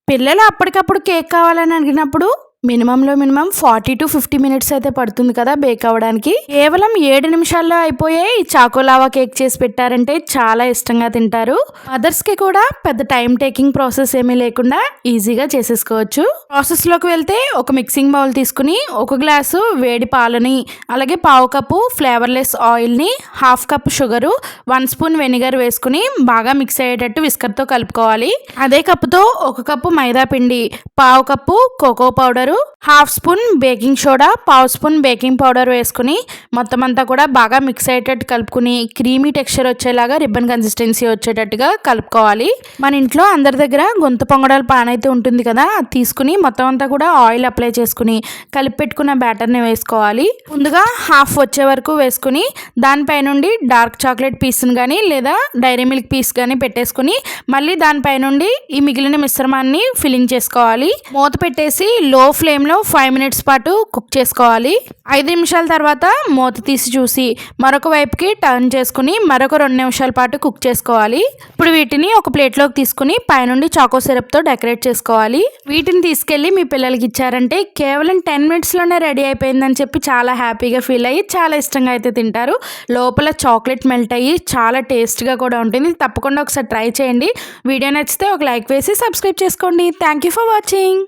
పిల్లలు అప్పటికప్పుడు కేక్ కావాలని అడిగినప్పుడు మినిమం 40-50 మినిట్స్ అయితే పడుతుంది కదా బేక్ అవ్వడానికి. కేవలం 7 నిమిషాల్లో అయిపోయే ఈ చాకోలావా కేక్ చేసి పెట్టారంటే చాలా ఇష్టంగా తింటారు. మదర్స్ కి కూడా పెద్ద టైం టేకింగ్ ప్రాసెస్ ఏమీ లేకుండా ఈజీగా చేసేసుకోవచ్చు. ప్రాసెస్ లోకి వెళ్తే ఒక మిక్సింగ్ బౌల్ తీసుకుని 1 గ్లాసు వేడి పాలని, అలాగే పావు కప్పు ఫ్లేవర్లెస్ ఆయిల్ ని, half cup sugar, 1 spoon vinegar వేసుకుని బాగా మిక్స్ అయ్యేటట్టు విస్కర్ తో కలుపుకోవాలి. అదే కప్పుతో 1 కప్పు మైదా పిండి, పావు cup cocoa powder, half spoon baking soda, పావు స్పూన్ బేకింగ్ పౌడర్ వేసుకుని మొత్తం అంతా కూడా బాగా మిక్స్ అయ్యేటట్టు కలుపుకుని క్రీమీ టెక్స్చర్ వచ్చేలాగా రిబ్బన్ కన్సిస్టెన్సీ వచ్చేటట్టుగా కలుపుకోవాలి. మన ఇంట్లో అందరి దగ్గర గొంత పొంగడాల పాన్ అయితే ఉంటుంది కదా, అది తీసుకుని మొత్తం అంతా కూడా ఆయిల్ అప్లై చేసుకుని కలిపి పెట్టుకున్న బ్యాటర్ని వేసుకోవాలి. ముందుగా హాఫ్ వచ్చే వరకు వేసుకుని దానిపై నుండి డార్క్ చాక్లెట్ పీస్ని కానీ లేదా డైరీ మిల్క్ పీస్ కానీ పెట్టేసుకుని మళ్ళీ దానిపై నుండి ఈ మిగిలిన మిశ్రమాన్ని ఫిల్లింగ్ చేసుకోవాలి. మూత పెట్టేసి లో ఫ్లేమ్లో 5 మినిట్స్ పాటు కుక్ చేసుకోవాలి. 5 నిమిషాల తర్వాత మూత తీసి చూసి మరొక వైపుకి టర్న్ చేసుకుని మరొక 2 నిమిషాల పాటు కుక్ చేసుకోవాలి. ఇప్పుడు వీటిని ఒక ప్లేట్లోకి తీసుకుని పైనుండి చాకో సిరప్తో డెకరేట్ చేసుకోవాలి. వీటిని తీసుకెళ్ళి మీ పిల్లలకి ఇచ్చారంటే కేవలం 10 మినిట్స్లోనే రెడీ అయిపోయిందని చెప్పి చాలా హ్యాపీగా ఫీల్ అయ్యి చాలా ఇష్టంగా అయితే తింటారు. లోపల చాక్లెట్ మెల్ట్ అయ్యి చాలా టేస్ట్గా కూడా ఉంటుంది. తప్పకుండా ఒకసారి ట్రై చేయండి. వీడియో నచ్చితే ఒక లైక్ వేసి సబ్స్క్రైబ్ చేసుకోండి. Thank you for watching.